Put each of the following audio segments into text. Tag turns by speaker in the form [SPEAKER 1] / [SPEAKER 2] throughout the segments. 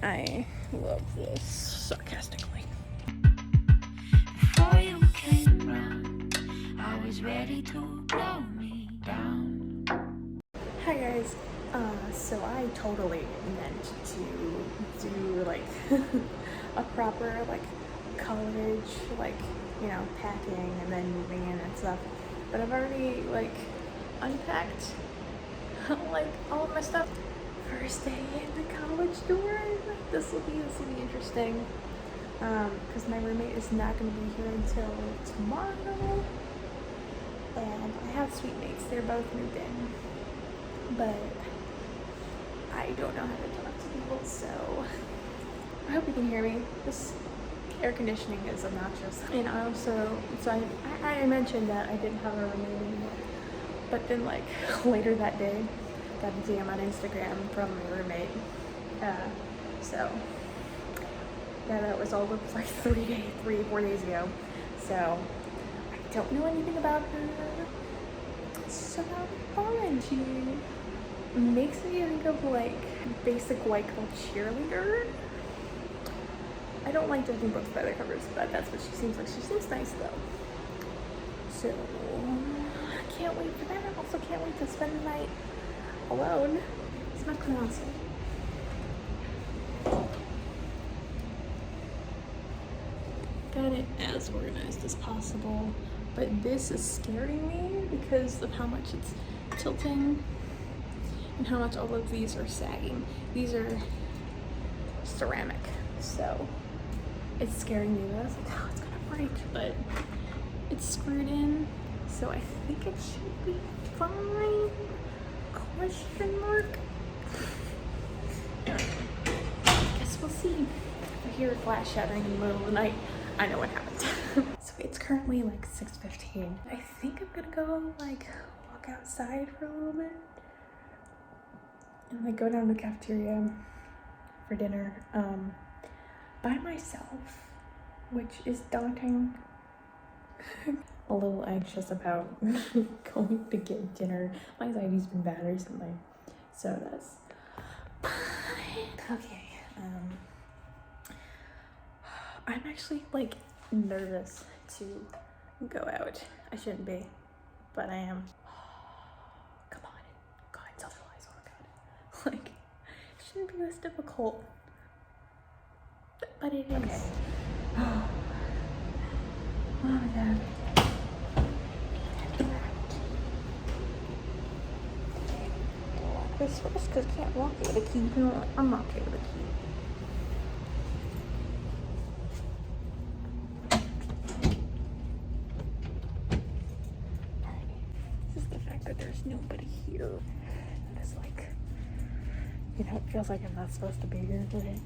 [SPEAKER 1] I love this sarcastically.
[SPEAKER 2] Before you came round, I was ready to blow me down.
[SPEAKER 1] Hi guys, so I totally meant to do like a proper like college, like, you know, packing and then moving in and stuff, but I've already like unpacked like all of my stuff. First day in the college dorm. This will be interesting, because my roommate is not going to be here until tomorrow, and I have suite mates. They're both moved in, but I don't know how to talk to people, so I hope you can hear me. This air conditioning is obnoxious. And I also, so I mentioned that I didn't have a roommate anymore, but then like later that day, got a DM on Instagram from my roommate. So yeah, that was all like 3 or 4 days ago. So I don't know anything about her. So fun. She makes me think of like basic white girl cheerleader. I don't like judging books by their covers, but that's what she seems like. She seems nice though. So I can't wait for that. I also can't wait to spend the night alone. It's my closet. Got it as organized as possible, but this is scaring me because of how much it's tilting and how much all of these are sagging. These are ceramic, so it's scaring me. I was like, oh, it's gonna break, but it's screwed in, so I think it should be fine. Question mark? Guess we'll see. If I hear a glass shattering in the middle of the night, I know what happened. So it's currently like 6:15. I think I'm gonna go like walk outside for a little bit and like go down to the cafeteria for dinner by myself, which is daunting. A little anxious about going to get dinner. My anxiety's been bad recently, so that's fine. Okay, I'm actually like nervous to go out. I shouldn't be, but I am. Come on, God, tell the lies. Oh God, like it shouldn't be this difficult, but it is. Okay. Oh my God. This first because I can't walk it with a key. No, I'm okay with a key. This is the fact that there's nobody here. It's like, you know, it feels like I'm not supposed to be here today.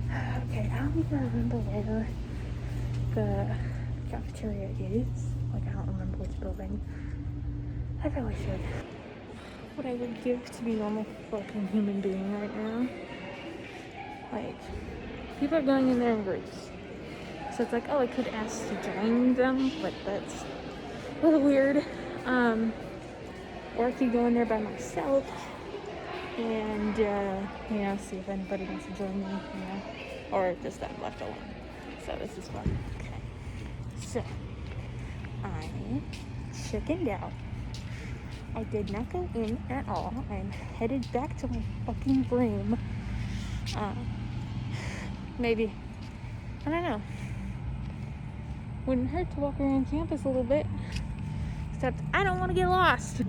[SPEAKER 1] Okay, I don't even remember where the cafeteria is. Like, I don't remember which building. I really should. What I would give to be a normal fucking human being right now. Like, people are going in there in groups. So it's like, oh, I could ask to join them, but that's a little weird. Or I could go in there by myself and, you know, see if anybody wants to join me, you know, or just I'm left alone. So this is fun. Okay. So, I chickened out. I did not go in at all. I'm headed back to my fucking room. Maybe, I don't know. Wouldn't hurt to walk around campus a little bit. Except I don't want to get lost.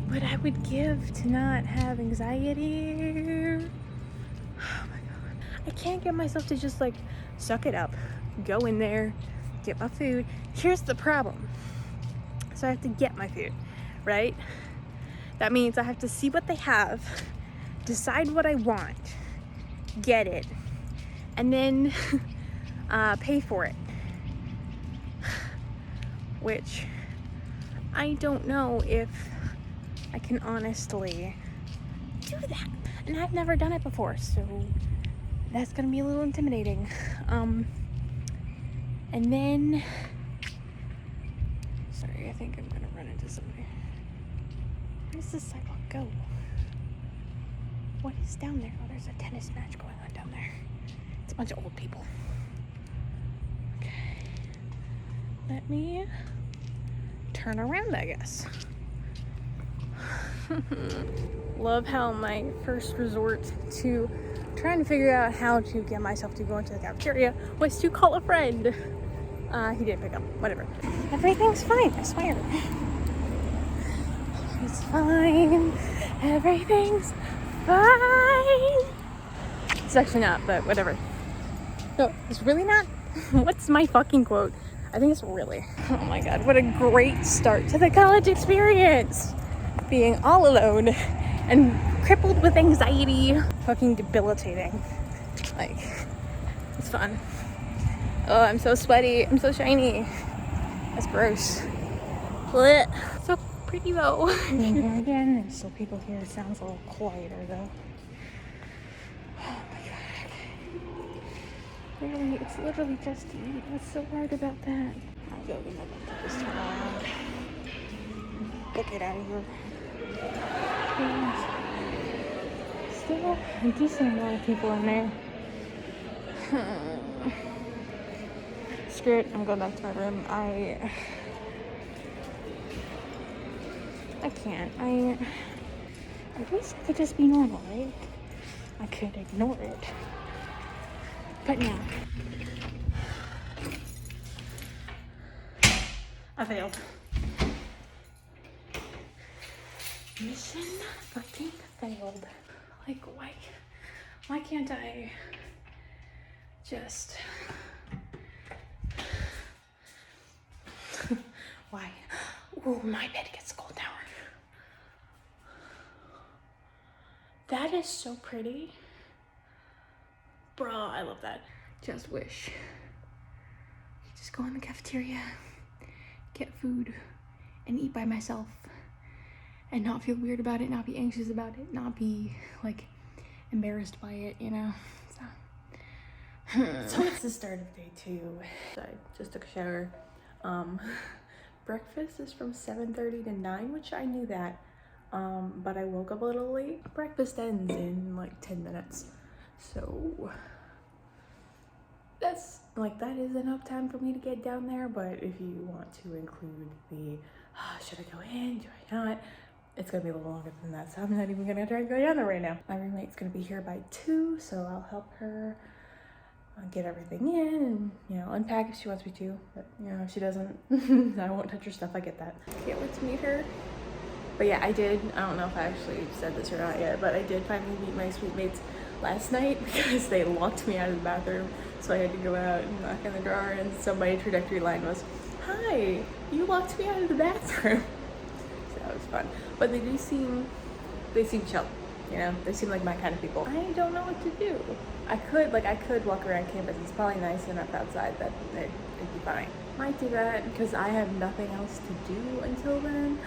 [SPEAKER 1] But I would give to not have anxiety. Oh my God. I can't get myself to just like suck it up, go in there, get my food. Here's the problem. So I have to get my food, right? That means I have to see what they have, decide what I want, get it, and then pay for it. Which I don't know if I can honestly do that. And I've never done it before, so that's gonna be a little intimidating. And then, sorry, I think I'm gonna run into somebody. Where does this sidewalk go? What is down there? Oh, there's a tennis match going on down there. It's a bunch of old people. Okay. Let me turn around, I guess. Love how my first resort to trying to figure out how to get myself to go into the cafeteria was to call a friend. He didn't pick up. Whatever. Everything's fine, I swear. It's fine. Everything's fine. It's actually not, but whatever. No, it's really not. What's my fucking quote? I think it's really. Oh my god, what a great start to the college experience. Being all alone and crippled with anxiety. Fucking debilitating. Like, it's fun. Oh, I'm so sweaty. I'm so shiny. That's gross. Blech. So pretty though. I'm here again. There's still people here. It sounds a little quieter though. Oh my god. Really, it's literally just to eat. What's so hard about that? I'll go get my laptop this time around. Book it out of here. And still a decent amount of people in there. Screw it, I'm going back to my room. I can't. I wish I could just be normal, right? I could ignore it. But no. I failed. Mission fucking failed. Like, why can't I just... Why? Ooh, my bed gets cold now. That is so pretty. Bro, I love that. Just wish I could just go in the cafeteria, get food, and eat by myself. And not feel weird about it, not be anxious about it, not be, like, embarrassed by it, you know? So it's the start of day 2. So I just took a shower. Breakfast is from 7:30 to 9, which I knew that. But I woke up a little late. Breakfast ends in, like, 10 minutes. So that's, like, that is enough time for me to get down there. But if you want to include the, should I go in, do I not? It's gonna be a little longer than that, so I'm not even gonna try and go down there right now. My roommate's gonna be here by 2, so I'll help her get everything in and, you know, unpack if she wants me to. But, you know, if she doesn't, I won't touch her stuff. I get that. Can't wait to meet her. But yeah, I don't know if I actually said this or not yet, but I did finally meet my suite mates last night because they locked me out of the bathroom. So I had to go out and knock on the door, and so my introductory line was, "Hi, you locked me out of the bathroom." So that was fun. But they seem chill, you know? They seem like my kind of people. I don't know what to do. I could walk around campus. It's probably nice enough outside that it'd be fine. Might do that because I have nothing else to do until then.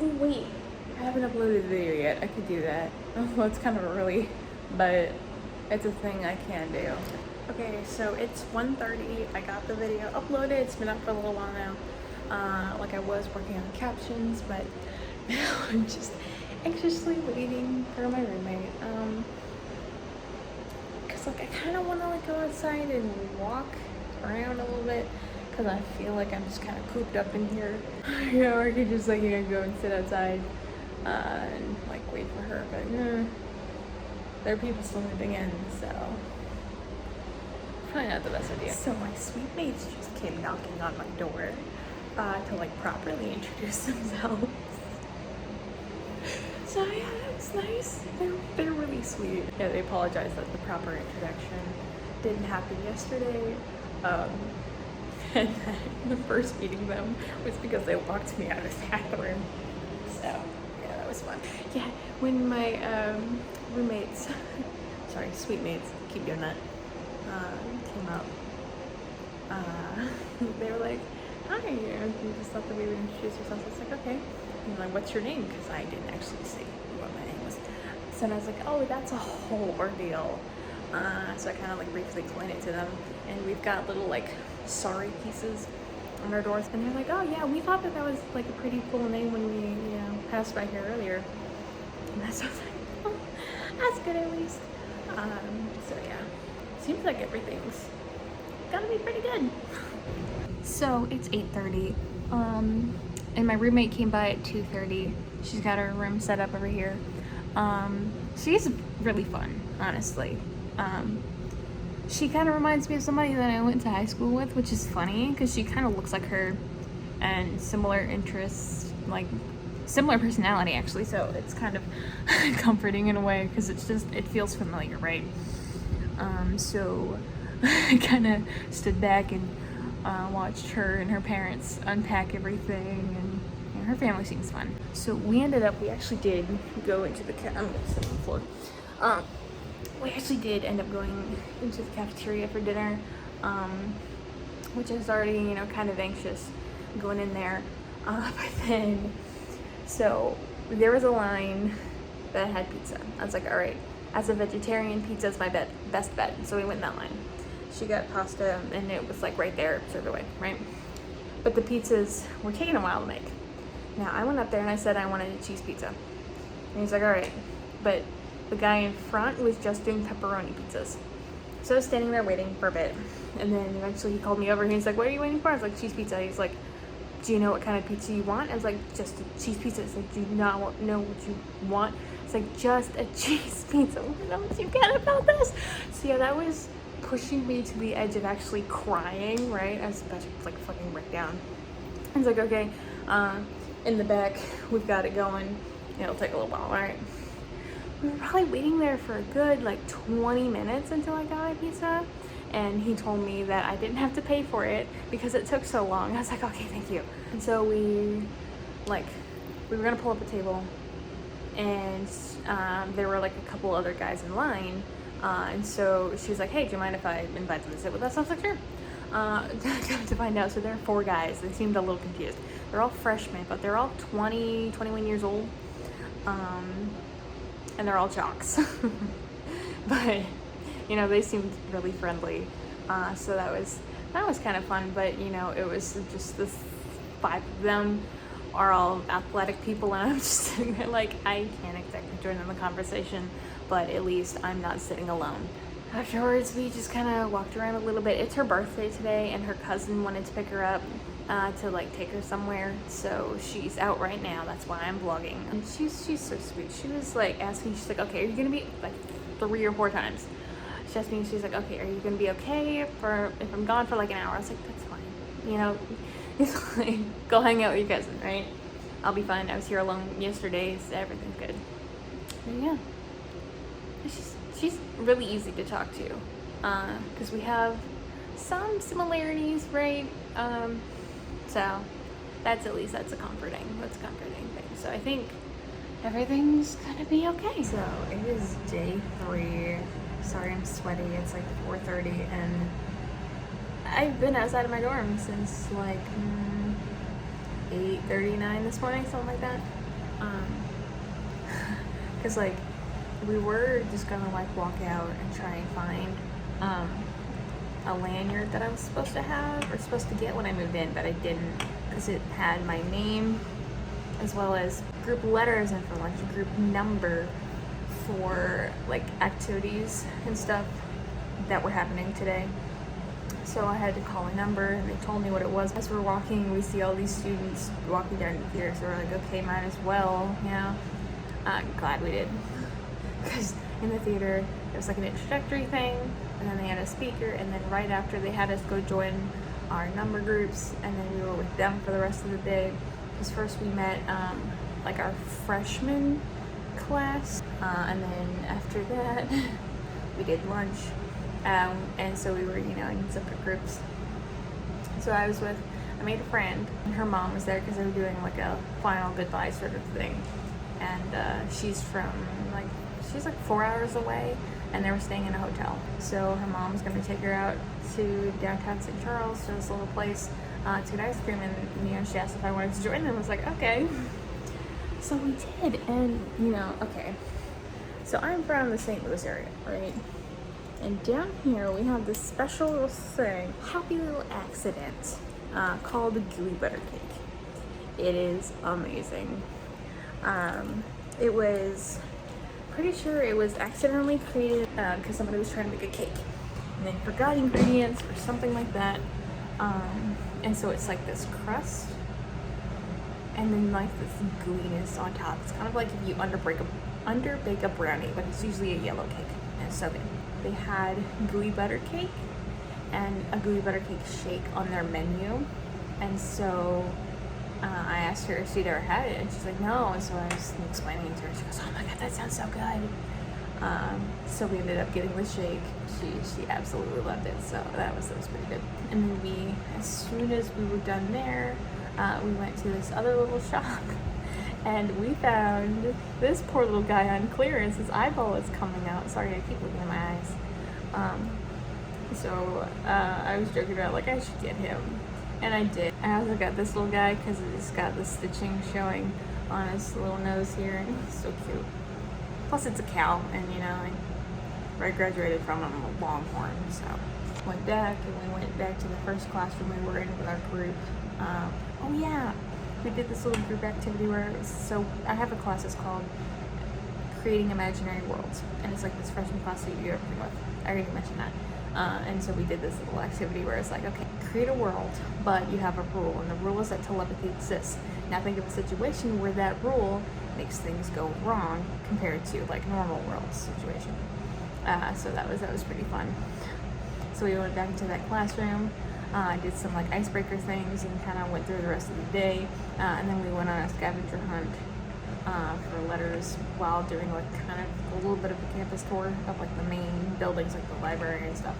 [SPEAKER 1] Ooh, wait, I haven't uploaded the video yet. I could do that. Oh, it's kind of early, but it's a thing I can do. Okay, so it's 1:30. I got the video uploaded. It's been up for a little while now. Like I was working on the captions, but now I'm just anxiously waiting for my roommate. Cause like I kind of want to like go outside and walk around a little bit, cause I feel like I'm just kind of cooped up in here. You know, or I could just like, you know, go and sit outside and like wait for her. But no, there are people still moving in, so probably not the best idea. So my suite mates just came knocking on my door to like properly introduce themselves. So yeah, that was nice. They're really sweet. Yeah, they apologized that the proper introduction didn't happen yesterday. And then the first meeting them was because they locked me out of the bathroom. So yeah, that was fun. Yeah, when my roommates, sorry, suite mates, keep doing that, came up, they were like, "Hi," you just thought that we would introduce ourselves. I was like, okay. And like, "What's your name?" Because I didn't actually say what my name was. So I was like, "Oh, that's a whole ordeal." So I kind of like briefly explained it to them. And we've got little like sorry pieces on our doors. And they're like, "Oh yeah, we thought that was like a pretty cool name when we, you know, passed by here earlier." And that's what I was like, "Oh, That's good at least. So yeah, seems like everything's gonna be pretty good. So it's 8:30, and my roommate came by at 2:30. She's got her room set up over here. She's really fun, honestly. She kind of reminds me of somebody that I went to high school with, which is funny because she kind of looks like her and similar interests, like similar personality actually, so it's kind of comforting in a way because it feels familiar, right? So I kind of stood back and watched her and her parents unpack everything, and you know, her family seems fun. So we actually did go into the I'm gonna sit on the floor. We actually did end up going into the cafeteria for dinner, which I was already, you know, kind of anxious going in there. But then, so there was a line that had pizza. I was like, all right, as a vegetarian, pizza is my best bet. So we went in that line. She got pasta, and it was like right there, served away, right? But the pizzas were taking a while to make. Now I went up there and I said I wanted a cheese pizza, and he's like, all right, but the guy in front was just doing pepperoni pizzas. So I was standing there waiting for a bit, and then eventually he called me over and he's like, what are you waiting for? I was like, cheese pizza. He's like, do you know what kind of pizza you want? I was like, just a cheese pizza. He's like, do you not know what you want? It's like, just a cheese pizza. What don't you get about this? So yeah, that was pushing me to the edge of actually crying, right? I was about to like fucking break down. I was like, okay, in the back, we've got it going. It'll take a little while, right? We were probably waiting there for a good like 20 minutes until I got my pizza, and he told me that I didn't have to pay for it because it took so long. I was like, okay, thank you. And so we were gonna pull up a table, and there were like a couple other guys in line, and so she was like, hey, do you mind if I invite them to sit with us? I was like, sure. To find out, so there are 4 guys. They seemed a little confused. They're all freshmen, but they're all 20, 21 years old. And they're all jocks. But, you know, they seemed really friendly. So that was kind of fun, but, you know, it was just the 5 of them are all athletic people, and I'm just sitting there like, I can't exactly join in the conversation, but at least I'm not sitting alone. Afterwards, we just kind of walked around a little bit. It's her birthday today, and her cousin wanted to pick her up to like take her somewhere. So she's out right now. That's why I'm vlogging. And she's so sweet. She was like asking, she's like, okay, are you gonna be like 3 or 4 times? She asked me, she's like, okay, are you gonna be okay if I'm gone for like an hour? I was like, that's fine. You know, it's like, go hang out with your cousin, right? I'll be fine. I was here alone yesterday, so everything's good. And yeah. She's really easy to talk to, because we have some similarities, right? So that's a comforting thing. So I think everything's gonna be okay. So it is day 3. Sorry, I'm sweaty. It's like 4:30, and I've been outside of my dorm since like 8:39 this morning, something like that. Because like, we were just gonna like walk out and try and find a lanyard that I was supposed to have or supposed to get when I moved in, but I didn't, because it had my name as well as group letters and for lunch group number for like activities and stuff that were happening today. So I had to call a number, and they told me what it was. As we're walking, we see all these students walking down the theater, so we're like, okay, might as well, you know. Glad we did. Because in the theater, it was like an introductory thing, and then they had a speaker, and then right after they had us go join our number groups, and then we were with them for the rest of the day. Because first we met like our freshman class, and then after that we did lunch, and so we were, you know, in separate groups. So I made a friend, and her mom was there because they were doing like a final goodbye sort of thing, and she's like 4 hours away, and they were staying in a hotel. So her mom was going to take her out to downtown St. Charles, to this little place, to get ice cream, and you know, she asked if I wanted to join them. I was like, okay. So we did, and you know, okay. So I'm from the St. Louis area, right? And down here we have this special little thing, happy little accident, called the Gooey butter cake. It is amazing. It was pretty sure it was accidentally created because somebody was trying to make a cake and then forgot ingredients or something like that. And so it's like this crust and then like this gooiness on top. It's kind of like if you underbake a brownie, but it's usually a yellow cake, and it's so good. They had gooey butter cake and a gooey butter cake shake on their menu, and so I asked her if she'd ever had it, and she's like, no. And so I was explaining it to her. She goes, oh my god, that sounds so good. So we ended up getting the shake. She absolutely loved it. So that was pretty good. And then as soon as we were done there, we went to this other little shop, and we found this poor little guy on clearance. His eyeball is coming out. Sorry, I keep looking at my eyes. So I was joking about like I should get him. And I did. I also got this little guy because it's got the stitching showing on his little nose here, and he's so cute. Plus it's a cow, and you know, I graduated from a Longhorn, so went back, and we went back to the first classroom we were in with our group. Oh yeah, we did this little group activity where so I have a class that's called Creating Imaginary Worlds, and it's like this freshman class that you're working with. I already mentioned that. And so we did this little activity where it's like, okay, create a world, but you have a rule, and the rule is that telepathy exists. Now think of a situation where that rule makes things go wrong compared to like normal world situation. So that was pretty fun. So we went back into that classroom, did some like icebreaker things, and kind of went through the rest of the day, and then we went on a scavenger hunt for letters while doing like kind of a little bit of a campus tour of like the main buildings, like the library and stuff.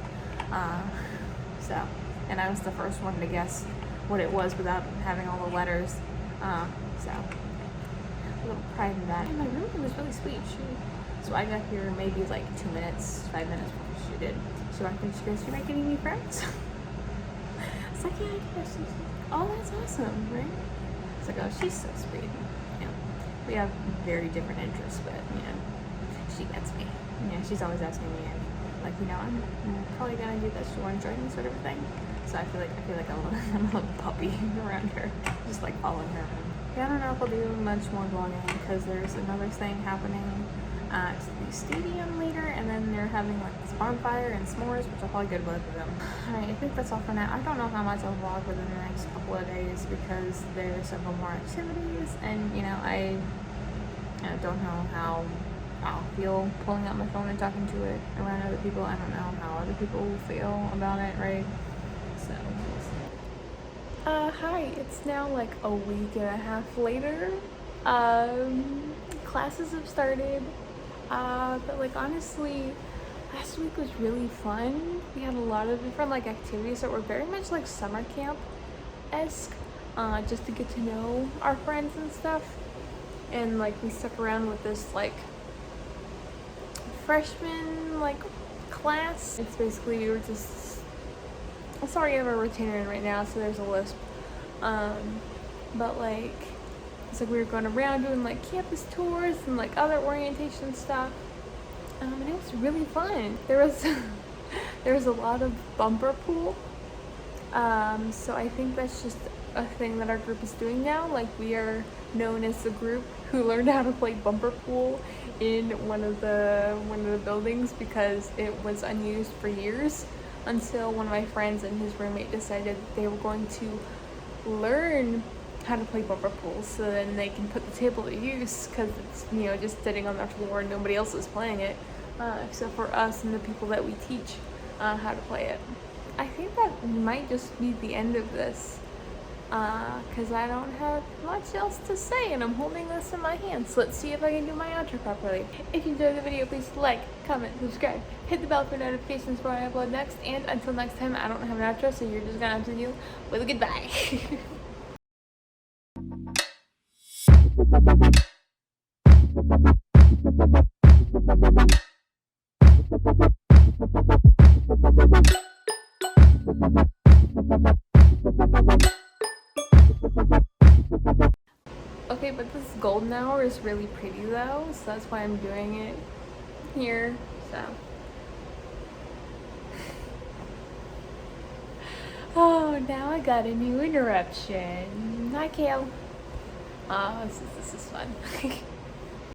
[SPEAKER 1] And I was the first one to guess what it was without having all the letters. So a little pride in that. And my roommate was really sweet. So I got here maybe like 5 minutes before she did. She walked in, she goes, "You making any friends?" I was like, "Yeah, I did." She's like, "Oh, that's awesome, right?" It's like, "Oh, she's so sweet." We have very different interests, but you know, she gets me. You know, she's always asking me, like, you know, I'm probably gonna do this. Do you want to join me, sort of thing. So I feel like I'm a little puppy around her, just like following her around. Yeah, I don't know if I'll do much more vlogging because there's another thing happening at the stadium later, and then they're having like this bonfire and s'mores, which I'll probably go to both of them. Alright, I think that's all for now. I don't know how much I'll vlog within the next couple of days because there are several more activities, and you know, I don't know how I'll feel pulling out my phone and talking to it around other people. I don't know how other people will feel about it, right? So we'll see. Hi, it's now like a week and a half later. Classes have started. But like honestly, last week was really fun. We had a lot of different like activities that were very much like summer camp-esque, just to get to know our friends and stuff. And like we stuck around with this like freshman like class. It's basically we were just, sorry, I have a retainer in right now, so there's a lisp. But like it's like we were going around doing like campus tours and like other orientation stuff, and it was really fun. There was a lot of bumper pool, so I think that's just a thing that our group is doing now. Like we are known as the group who learned how to play bumper pool in one of the buildings because it was unused for years until one of my friends and his roommate decided that they were going to learn how to play bumper pool so then they can put the table to use, because it's, you know, just sitting on the floor and nobody else is playing it except for us and the people that we teach how to play it. I think that might just be the end of this because I don't have much else to say and I'm holding this in my hands. Let's see if I can do my outro properly. If you enjoyed the video, please like, comment, subscribe, hit the bell for notifications for when I upload next, and until next time, I don't have an outro, so you're just gonna have to deal with a goodbye. Okay, but this golden hour is really pretty though, so that's why I'm doing it here, so. Oh, now I got a new interruption. Hi, Kale. Oh, this is fun.